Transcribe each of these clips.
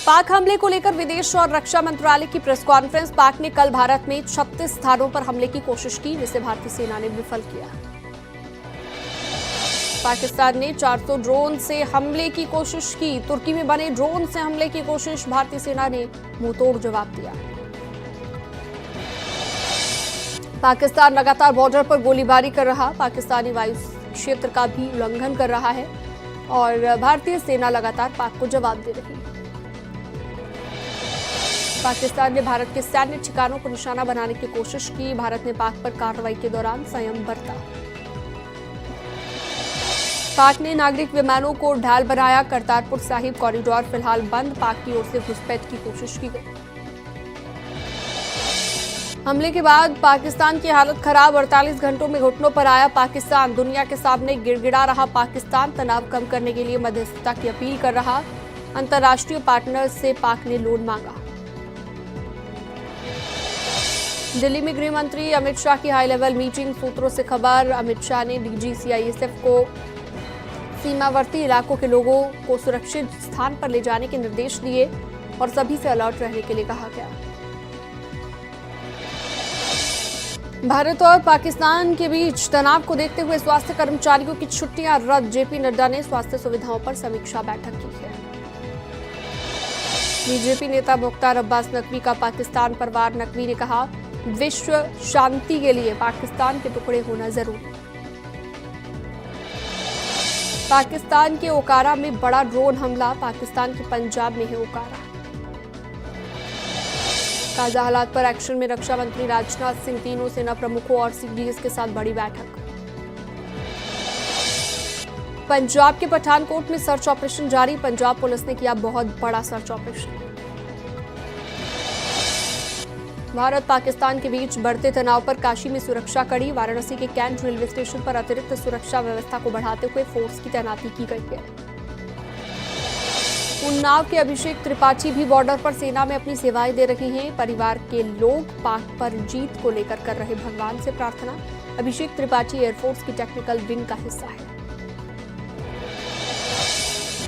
पाक हमले को लेकर विदेश और रक्षा मंत्रालय की प्रेस कॉन्फ्रेंस। पाक ने कल भारत में 36 स्थानों पर हमले की कोशिश की, जिसे भारतीय सेना ने विफल किया। पाकिस्तान ने 400 ड्रोन से हमले की कोशिश की। तुर्की में बने ड्रोन से हमले की कोशिश, भारतीय सेना ने मुंहतोड़ जवाब दिया। पाकिस्तान लगातार बॉर्डर पर गोलीबारी कर रहा, पाकिस्तानी वायु क्षेत्र का भी उल्लंघन कर रहा है और भारतीय सेना लगातार पाक को जवाब दे रही है। पाकिस्तान ने भारत के सैन्य ठिकानों को निशाना बनाने की कोशिश की। भारत ने पाक पर कार्रवाई के दौरान संयम बरता। पाक ने नागरिक विमानों को ढाल बनाया। करतारपुर साहिब कॉरिडोर फिलहाल बंद, पाक की ओर से घुसपैठ की कोशिश की गई। हमले के बाद पाकिस्तान की हालत खराब, 48 घंटों में घुटनों पर आया पाकिस्तान। दुनिया के सामने गिड़गिड़ा रहा पाकिस्तान। तनाव कम करने के लिए मध्यस्थता की अपील कर रहा। अंतर्राष्ट्रीय पार्टनर से पाक ने लोन मांगा। दिल्ली में गृह मंत्री अमित शाह की हाई लेवल मीटिंग, सूत्रों से खबर। अमित शाह ने डीजी सीआईएसएफ को सीमावर्ती इलाकों के लोगों को सुरक्षित स्थान पर ले जाने के निर्देश दिए और सभी से अलर्ट रहने के लिए कहा गया। भारत और पाकिस्तान के बीच तनाव को देखते हुए स्वास्थ्य कर्मचारियों की छुट्टियां रद्द। जेपी नड्डा ने स्वास्थ्य सुविधाओं पर समीक्षा बैठक की है। बीजेपी नेता मुख्तार अब्बास नकवी का पाकिस्तान पर वार। नकवी ने कहा, विश्व शांति के लिए पाकिस्तान के टुकड़े होना जरूरी। पाकिस्तान के ओकारा में बड़ा ड्रोन हमला, पाकिस्तान के पंजाब में है ओकारा। ताजा हालात पर एक्शन में रक्षा मंत्री राजनाथ सिंह, तीनों सेना प्रमुखों और सीडीएस के साथ बड़ी बैठक। पंजाब के पठानकोट में सर्च ऑपरेशन जारी, पंजाब पुलिस ने किया बहुत बड़ा सर्च ऑपरेशन। भारत पाकिस्तान के बीच बढ़ते तनाव पर काशी में सुरक्षा कड़ी, वाराणसी के कैंट रेलवे स्टेशन पर अतिरिक्त सुरक्षा व्यवस्था को बढ़ाते हुए फोर्स की तैनाती की गई है। उन्नाव के अभिषेक त्रिपाठी भी बॉर्डर पर सेना में अपनी सेवाएं दे रहे हैं। परिवार के लोग पाक पर जीत को लेकर कर रहे भगवान से प्रार्थना। अभिषेक त्रिपाठी एयरफोर्स की टेक्निकल विंग का हिस्सा है।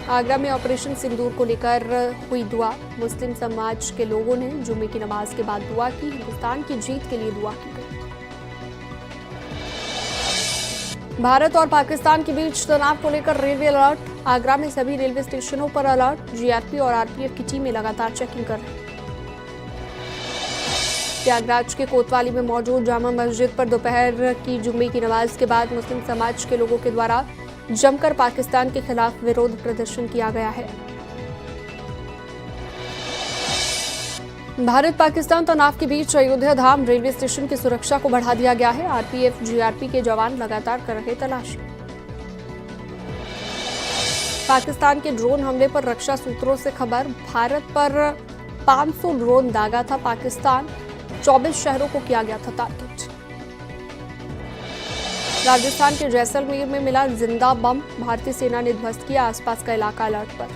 आगरा में ऑपरेशन सिंदूर को लेकर हुई दुआ, मुस्लिम समाज के लोगों ने जुम्मे की नमाज के बाद दुआ की। हिंदुस्तान की जीत के लिए दुआ की गई। भारत और पाकिस्तान के बीच तनाव को लेकर रेलवे अलर्ट, आगरा में सभी रेलवे स्टेशनों पर अलर्ट। जीआरपी और आरपीएफ की टीमें लगातार चेकिंग कर रही। प्रयागराज के कोतवाली में मौजूद जामा मस्जिद पर दोपहर की जुम्मे की नमाज के बाद मुस्लिम समाज के लोगों के द्वारा जमकर पाकिस्तान के खिलाफ विरोध प्रदर्शन किया गया है। भारत पाकिस्तान तनाव के बीच अयोध्या धाम रेलवे स्टेशन की सुरक्षा को बढ़ा दिया गया है। आरपीएफ जीआरपी के जवान लगातार कर रहे तलाशी। पाकिस्तान के ड्रोन हमले पर रक्षा सूत्रों से खबर, भारत पर 500 ड्रोन दागा था पाकिस्तान, 24 शहरों को किया गया था टारगेट। राजस्थान के जैसलमेर में मिला जिंदा बम, भारतीय सेना ने ध्वस्त किया, आसपास का इलाका अलर्ट पर।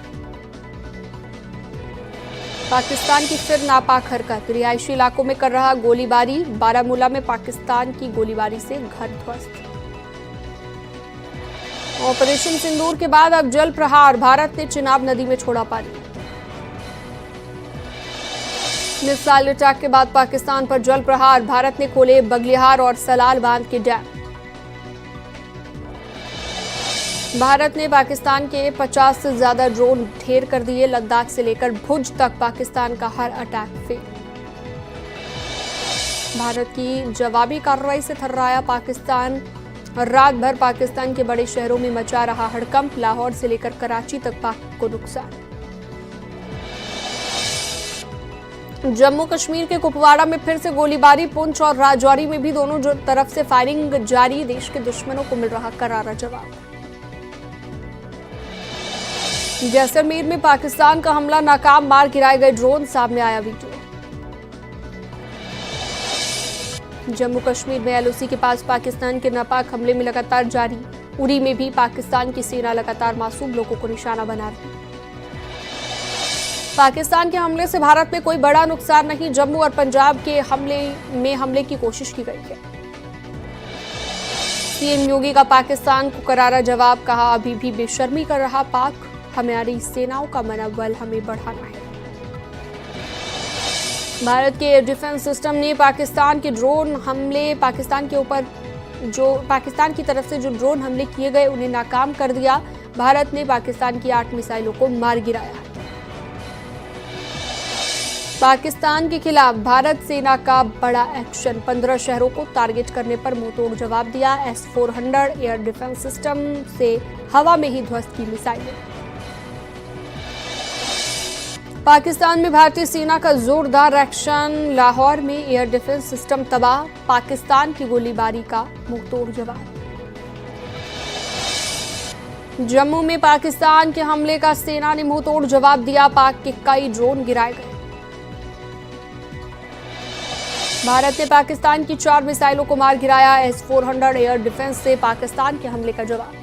पाकिस्तान की फिर नापाक हरकत, रिहायशी इलाकों में कर रहा गोलीबारी। बारामूला में पाकिस्तान की गोलीबारी से घर ध्वस्त। ऑपरेशन सिंदूर के बाद अब जल प्रहार, भारत ने चिनाब नदी में छोड़ा पानी। मिसाइल अटैक के बाद पाकिस्तान पर जल प्रहार, भारत ने खोले बगलिहार और सलाल बांध के डैम। भारत ने पाकिस्तान के 50 से ज्यादा ड्रोन ढेर कर दिए, लद्दाख से लेकर भुज तक पाकिस्तान का हर अटैक फेल। भारत की जवाबी कार्रवाई से थर्राया पाकिस्तान, रात भर पाकिस्तान के बड़े शहरों में मचा रहा हड़कंप, लाहौर से लेकर कराची तक पाक को नुकसान। जम्मू कश्मीर के कुपवाड़ा में फिर से गोलीबारी, पुंछ और राजौरी में भी दोनों तरफ से फायरिंग जारी, देश के दुश्मनों को मिल रहा करारा जवाब। जैसलमेर में पाकिस्तान का हमला नाकाम, मार गिराए गए ड्रोन, सामने आया वीडियो। जम्मू कश्मीर में एलओसी के पास पाकिस्तान के नापाक हमले में लगातार जारी, उरी में भी पाकिस्तान की सेना लगातार मासूम लोगों को निशाना बना रही। पाकिस्तान के हमले से भारत में कोई बड़ा नुकसान नहीं, जम्मू और पंजाब के हमले की कोशिश की गई है। सीएम योगी का पाकिस्तान को करारा जवाब, कहा अभी भी बेशर्मी कर रहा पाक, हमारी सेनाओं का मनोबल हमें बढ़ाना है। भारत के एयर डिफेंस सिस्टम ने पाकिस्तान के ड्रोन हमले पाकिस्तान की तरफ से जो ड्रोन हमले किए गए उन्हें नाकाम कर दिया। भारत ने पाकिस्तान की 8 मिसाइलों को मार गिराया। पाकिस्तान के खिलाफ भारत सेना का बड़ा एक्शन, 15 शहरों को टारगेट करने पर मुंहतोड़ जवाब दिया। S-400 एयर डिफेंस सिस्टम से हवा में ही ध्वस्त की मिसाइलें। पाकिस्तान में भारतीय सेना का जोरदार एक्शन, लाहौर में एयर डिफेंस सिस्टम तबाह, पाकिस्तान की गोलीबारी का मुंहतोड़ जवाब। जम्मू में पाकिस्तान के हमले का सेना ने मुंहतोड़ जवाब दिया, पाक के कई ड्रोन गिराए गए। भारत ने पाकिस्तान की 4 मिसाइलों को मार गिराया। S-400 एयर डिफेंस से पाकिस्तान के हमले का जवाब।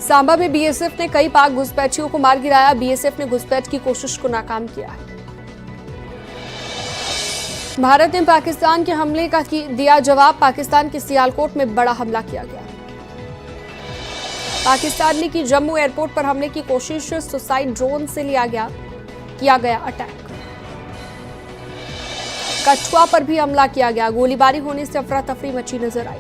सांबा में BSF ने कई पाक घुसपैठियों को मार गिराया। BSF ने घुसपैठ की कोशिश को नाकाम किया। भारत ने पाकिस्तान के हमले का दिया जवाब, पाकिस्तान के सियालकोट में बड़ा हमला किया गया। पाकिस्तान ने की जम्मू एयरपोर्ट पर हमले की कोशिश, सुसाइड ड्रोन से किया गया अटैक। कठुआ पर भी हमला किया गया, गोलीबारी होने से अफरा तफरी मची नजर आई।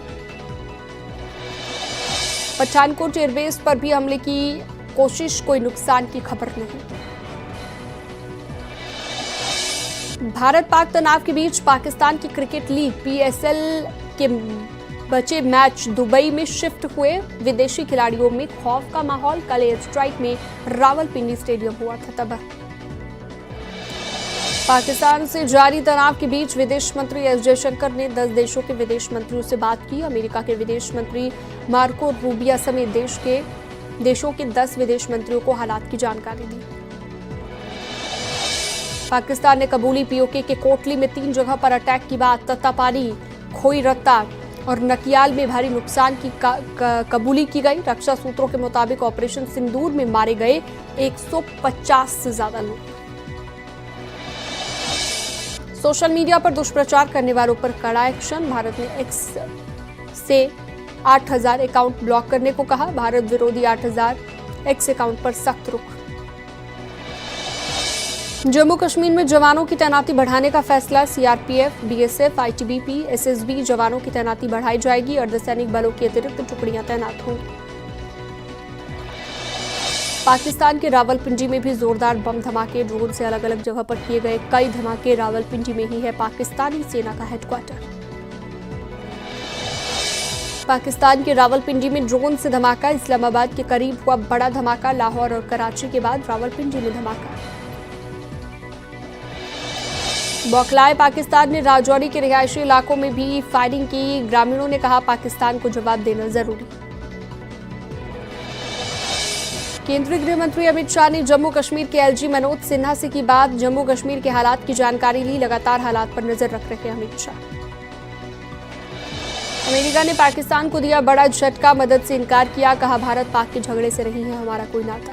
पठानकोट एयरबेस पर भी हमले की कोशिश, कोई नुकसान की खबर नहीं। भारत पाक तनाव के बीच पाकिस्तान की क्रिकेट लीग PSL के बचे मैच दुबई में शिफ्ट हुए। विदेशी खिलाड़ियों में खौफ का माहौल, कल एयर स्ट्राइक में रावलपिंडी स्टेडियम हुआ था तबाह। पाकिस्तान से जारी तनाव के बीच विदेश मंत्री S जयशंकर ने 10 देशों के विदेश मंत्रियों से बात की। अमेरिका के विदेश मंत्री मार्को रूबियो समेत देशों के 10 विदेश मंत्रियों को हालात की जानकारी दी। पाकिस्तान ने कबूली POK के कोटली में 3 जगह पर अटैक की बात। तत्तापानी, खोई रत्ता और नकियाल में भारी नुकसान की कबूली की गई। रक्षा सूत्रों के मुताबिक ऑपरेशन सिंदूर में मारे गए 150 से ज्यादा लोग। सोशल मीडिया पर दुष्प्रचार करने वालों पर कड़ा एक्शन, भारत ने X से 8000 अकाउंट ब्लॉक करने को कहा। भारत विरोधी 8000 X अकाउंट पर सख्त रुख। जम्मू कश्मीर में जवानों की तैनाती बढ़ाने का फैसला, CRPF, BSF, ITBP, SSB जवानों की तैनाती बढ़ाई जाएगी। अर्धसैनिक बलों की अतिरिक्त टुकड़ियां तैनात होंगी। पाकिस्तान के रावलपिंडी में भी जोरदार बम धमाके, ड्रोन से अलग अलग जगह पर किए गए कई धमाके। रावलपिंडी में ही है पाकिस्तानी सेना का हेडक्वार्टर। पाकिस्तान के रावलपिंडी में ड्रोन से धमाका, इस्लामाबाद के करीब हुआ बड़ा धमाका। लाहौर और कराची के बाद रावलपिंडी में धमाका। बौखलाए पाकिस्तान ने राजौरी के रिहायशी इलाकों में भी फायरिंग की। ग्रामीणों ने कहा पाकिस्तान को जवाब देना जरूरी। केंद्रीय गृह मंत्री अमित शाह ने जम्मू कश्मीर के LG मनोज सिन्हा से की बात। जम्मू कश्मीर के हालात की जानकारी ली। लगातार हालात पर नजर रख रहे अमित शाह। अमेरिका ने पाकिस्तान को दिया बड़ा झटका, मदद से इनकार किया। कहा भारत पाक के झगड़े से नहीं है हमारा कोई नाता।